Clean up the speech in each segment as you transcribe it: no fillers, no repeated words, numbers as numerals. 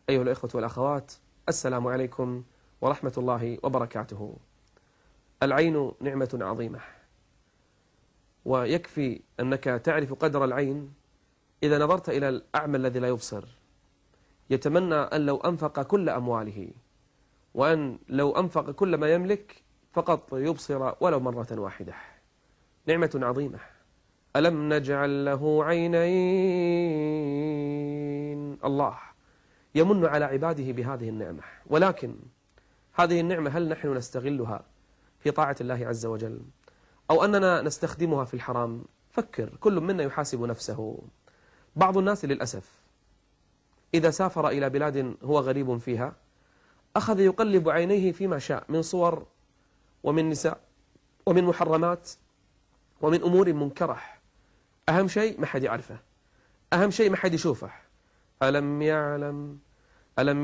أيها الإخوة والأخوات، السلام عليكم ورحمة الله وبركاته. العين نعمة عظيمة، ويكفي أنك تعرف قدر العين إذا نظرت إلى الأعمى الذي لا يبصر، يتمنى أن لو أنفق كل أمواله وأن لو أنفق كل ما يملك فقط يبصر ولو مرة واحدة. نعمة عظيمة. ألم نجعل له عينين؟ الله يمن على عباده بهذه النعمة، ولكن هذه النعمة هل نحن نستغلها في طاعة الله عز وجل أو أننا نستخدمها في الحرام؟ فكر، كل منا يحاسب نفسه. بعض الناس للأسف إذا سافر إلى بلاد هو غريب فيها أخذ يقلب عينيه فيما شاء من صور ومن نساء ومن محرمات ومن أمور منكرة. أهم شيء ما حد يعرفه، أهم شيء ما حد يشوفه. ألم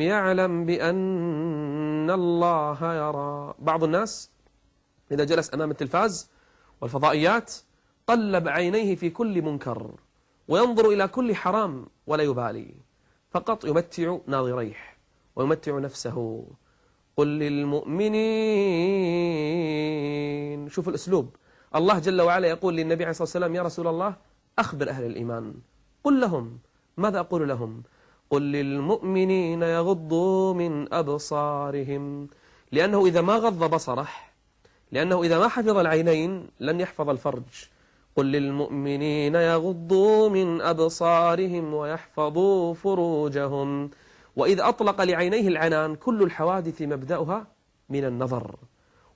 يعلم بأن الله يرى. بعض الناس إذا جلس أمام التلفاز والفضائيات قلب عينيه في كل منكر وينظر إلى كل حرام ولا يبالي، فقط يمتع ناظريه ويمتع نفسه. قل للمؤمنين، شوف الأسلوب. الله جل وعلا يقول للنبي عليه الصلاة والسلام: يا رسول الله أخبر أهل الإيمان. قل لهم. ماذا أقول لهم؟ قل للمؤمنين يغضوا من أبصارهم، لأنه إذا ما غض بصره، لأنه إذا ما حفظ العينين لن يحفظ الفرج. قل للمؤمنين يغضوا من أبصارهم ويحفظوا فروجهم. وإذ أطلق لعينيه العنان، كل الحوادث مبدأها من النظر،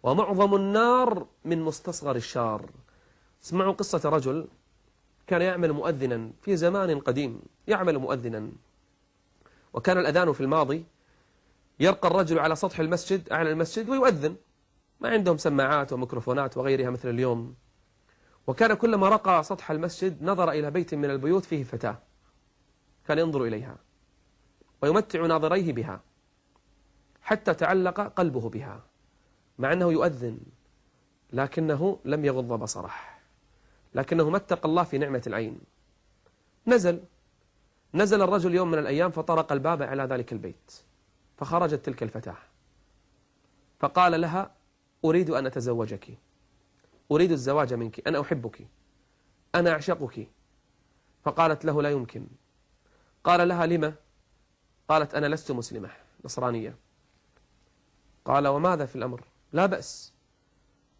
ومعظم النار من مستصغر الشار. اسمعوا قصة رجل كان يعمل مؤذنا في زمان قديم، يعمل مؤذنا، وكان الأذان في الماضي يرقى الرجل على سطح المسجد، أعلى المسجد، ويؤذن. ما عندهم سماعات وميكروفونات وغيرها مثل اليوم. وكان كلما رقى سطح المسجد نظر إلى بيت من البيوت فيه فتاة، كان ينظر إليها ويمتع ناظريه بها حتى تعلق قلبه بها، مع أنه يؤذن، لكنه لم يغض بصره، لكنه ما اتقى الله في نعمة العين. نزل الرجل يوم من الأيام فطرق الباب على ذلك البيت، فخرجت تلك الفتاة فقال لها: أريد أن أتزوجك، أريد الزواج منك، أنا أحبك، أنا أعشقك. فقالت له: لا يمكن. قال لها: لما؟ قالت: أنا لست مسلمة، نصرانية. قال: وماذا في الأمر؟ لا بأس.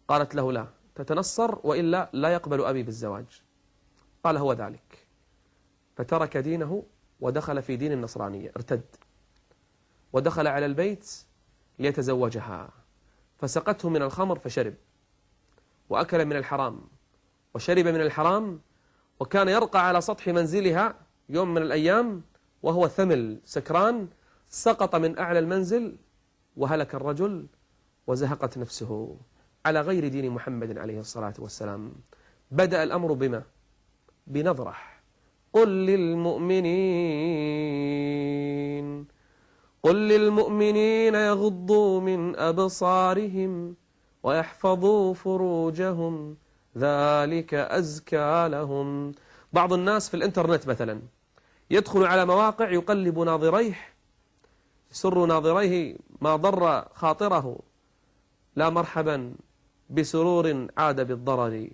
قالت له: لا، تتنصر وإلا لا يقبل أبي بالزواج. قال: هو ذلك. فترك دينه ودخل في دين النصرانية، ارتد ودخل على البيت ليتزوجها، فسقته من الخمر فشرب، وأكل من الحرام وشرب من الحرام، وكان يرقى على سطح منزلها يوم من الأيام وهو ثمل سكران، سقط من أعلى المنزل وهلك الرجل وزهقت نفسه على غير دين محمد عليه الصلاة والسلام. بدأ الأمر بما؟ بنظرة. قل للمؤمنين يغضوا من أبصارهم ويحفظوا فروجهم ذلك أزكى لهم. بعض الناس في الإنترنت مثلا يدخل على مواقع يقلب ناظريه، يسر ناظريه ما ضر خاطره، لا مرحبا بسرور عاد بالضرر.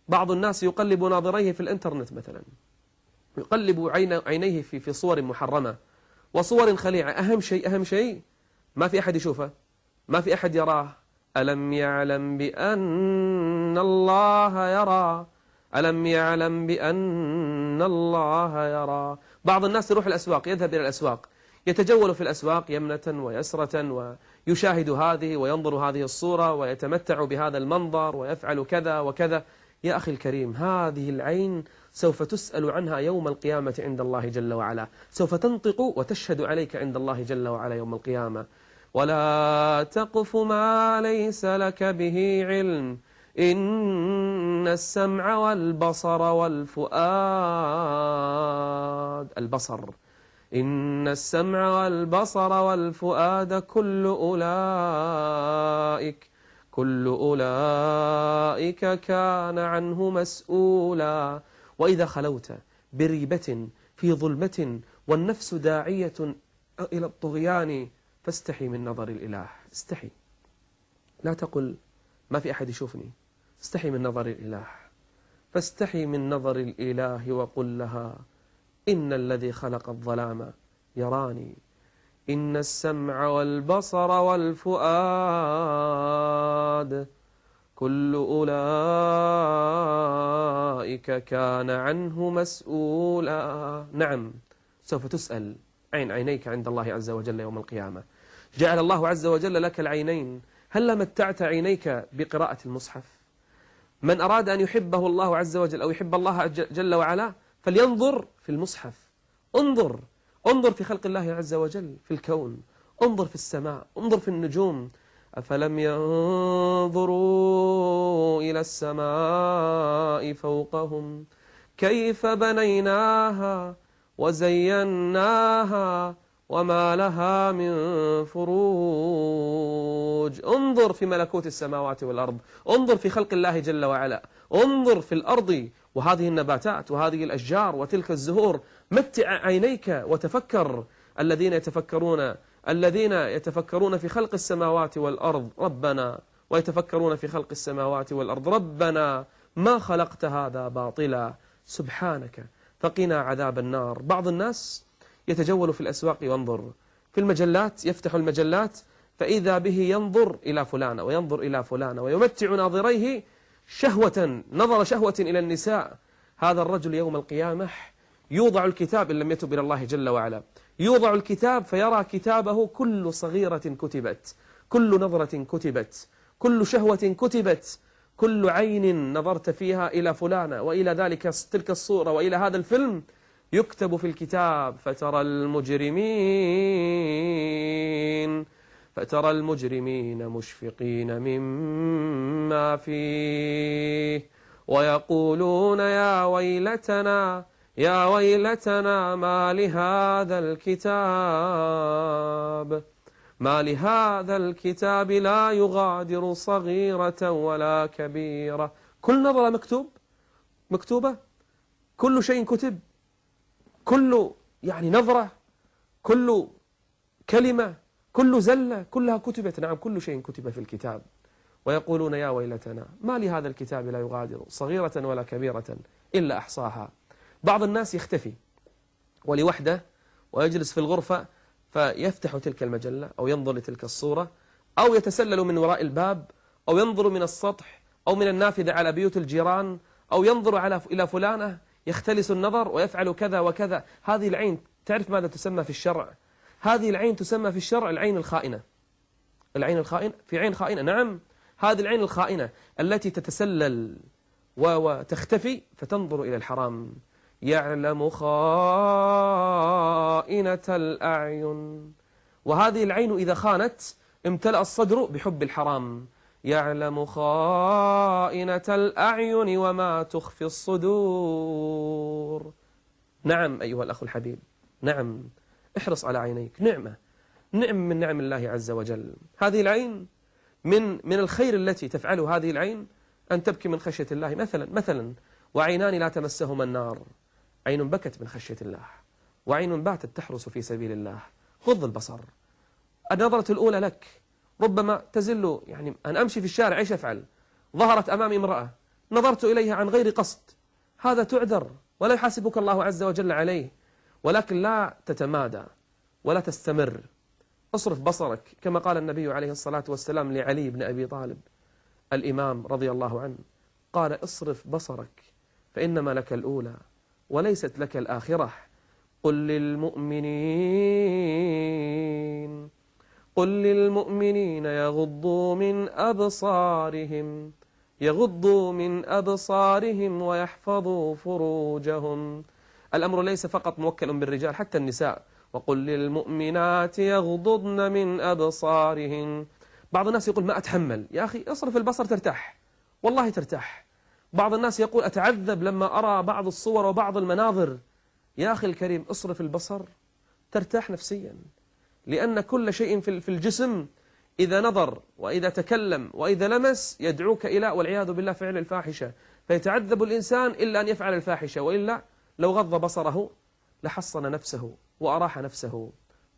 بعض الناس يقلب ناظريه في الإنترنت مثلا، يقلب عينيه في صور محرمة وصور خليعة. أهم شيء ما في أحد يشوفه، ما في أحد يراه. ألم يعلم بأن الله يرى، ألم يعلم بأن الله يرى. بعض الناس يروح الأسواق، يذهب إلى الأسواق، يتجول في الأسواق يمنة ويسرة ويشاهد هذه وينظر هذه الصورة ويتمتع بهذا المنظر ويفعل كذا وكذا. يا أخي الكريم، هذه العين سوف تسأل عنها يوم القيامة عند الله جل وعلا، سوف تنطق وتشهد عليك عند الله جل وعلا يوم القيامة. ولا تقف ما ليس لك به علم إن السمع والبصر والفؤاد، البصر، إن السمع والبصر والفؤاد كل أولئك كان عنه مسؤولا. وإذا خلوت بريبة في ظلمة والنفس داعية إلى الطغيان فاستحي من نظر الإله. استحي، لا تقل ما في أحد يشوفني، استحي من نظر الإله. فاستحي من نظر الإله وقل لها إن الذي خلق الظلام يراني، إن السمع والبصر والفؤاد كل أولئك كان عنه مسؤولا. نعم، سوف تسأل عن عينيك عند الله عز وجل يوم القيامة. جعل الله عز وجل لك العينين، هل متعت عينيك بقراءة المصحف؟ من أراد أن يحبه الله عز وجل أو يحب الله جل وعلا فلينظر في المصحف. انظر في خلق الله عز وجل في الكون، انظر في السماء، انظر في النجوم. أفلم ينظروا إلى السماء فوقهم كيف بنيناها وزيناها وما لها من فروج. انظر في ملكوت السماوات والأرض، انظر في خلق الله جل وعلا، انظر في الأرض وهذه النباتات وهذه الأشجار وتلك الزهور. متع عينيك وتفكر. الذين يتفكرون في خلق السماوات والأرض ربنا، ويتفكرون في خلق السماوات والأرض ربنا ما خلقت هذا باطلا سبحانك فقنا عذاب النار. بعض الناس يتجول في الأسواق وينظر في المجلات، يفتح المجلات فإذا به ينظر إلى فلانة وينظر إلى فلانة ويمتع ناظريه نظر شهوة إلى النساء. هذا الرجل يوم القيامة يوضع الكتاب إن لم يتب إلى الله جل وعلا، يوضع الكتاب فيرى كتابه كل صغيرة كتبت، كل نظرة كتبت، كل شهوة كتبت، كل عين نظرت فيها إلى فلانة وإلى تلك الصورة وإلى هذا الفيلم يكتب في الكتاب. فترى المجرمين مشفقين مما فيه ويقولون يا ويلتنا ما لهذا الكتاب لا يغادر صغيرة ولا كبيرة. كل نظرة مكتوبة، كل شيء كتب، كل نظرة، كل كلمة، كل زلة كلها كتبت. نعم، كل شيء كتب في الكتاب. ويقولون يا ويلتنا ما لهذا الكتاب لا يغادر صغيرة ولا كبيرة إلا أحصاها. بعض الناس يختفي ولوحده ويجلس في الغرفة فيفتح تلك المجلة أو ينظر لتلك الصورة، أو يتسلل من وراء الباب، أو ينظر من السطح أو من النافذة على بيوت الجيران، أو ينظر إلى فلانة يختلس النظر ويفعل كذا وكذا. هذه العين تعرف ماذا تسمى في الشرع؟ هذه العين تسمى في الشرع العين الخائنة. العين الخائنة، في عين خائنة، نعم، هذه العين الخائنة التي تتسلل وتختفي فتنظر إلى الحرام. يعلم خائنة الأعين. وهذه العين إذا خانت امتلأ الصدر بحب الحرام. يعلم خائنة الأعين وما تخفي الصدور. نعم أيها الأخ الحبيب، نعم، احرص على عينيك، نعمة من نعم الله عز وجل. هذه العين من الخير التي تفعله هذه العين أن تبكي من خشية الله. مثلا وعينان لا تمسهما النار، عين بكت من خشية الله وعين باتت تحرس في سبيل الله. غض البصر. النظرة الأولى لك ربما تزل، أن أمشي في الشارع إيش أفعل؟ ظهرت أمامي امرأة نظرت إليها عن غير قصد، هذا تعذر ولا يحاسبك الله عز وجل عليه، ولكن لا تتمادى ولا تستمر. اصرف بصرك كما قال النبي عليه الصلاة والسلام لعلي بن أبي طالب الإمام رضي الله عنه، قال اصرف بصرك فإنما لك الأولى وليست لك الآخرة. قل للمؤمنين يغضوا من أبصارهم ويحفظوا فروجهم. الأمر ليس فقط موكل بالرجال، حتى النساء. وقل للمؤمنات يغضضن من أبصارهن. بعض الناس يقول ما أتحمل. يا أخي اصرف البصر ترتاح، والله ترتاح. بعض الناس يقول أتعذب لما أرى بعض الصور وبعض المناظر. يا أخي الكريم اصرف البصر ترتاح نفسيا، لأن كل شيء في الجسم إذا نظر وإذا تكلم وإذا لمس يدعوك إلى والعياذ بالله فعل الفاحشة. فيتعذب الإنسان إلا أن يفعل الفاحشة، وإلا لو غض بصره لحصن نفسه وأراح نفسه.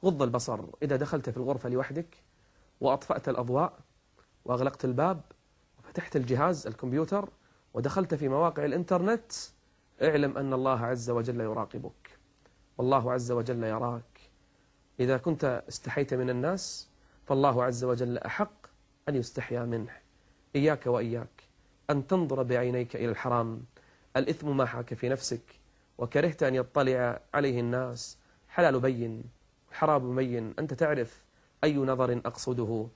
غض البصر إذا دخلت في الغرفة لوحدك وأطفأت الأضواء وأغلقت الباب وفتحت الجهاز الكمبيوتر ودخلت في مواقع الإنترنت، اعلم أن الله عز وجل يراقبك، والله عز وجل يراك. إذا كنت استحيت من الناس فالله عز وجل أحق أن يستحيا منه. إياك وإياك أن تنظر بعينيك إلى الحرام. الإثم ما حاك في نفسك وكرهت أن يطلع عليه الناس. حلال بين حرام بين، أنت تعرف أي نظر أقصده.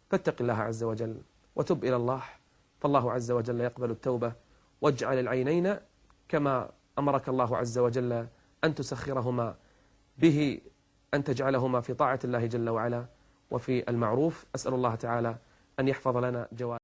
فاتق الله عز وجل وتب إلى الله، فالله عز وجل يقبل التوبة. واجعل العينين كما أمرك الله عز وجل أن تسخرهما به، أن تجعلهما في طاعة الله جل وعلا وفي المعروف. أسأل الله تعالى أن يحفظ لنا جوارحنا.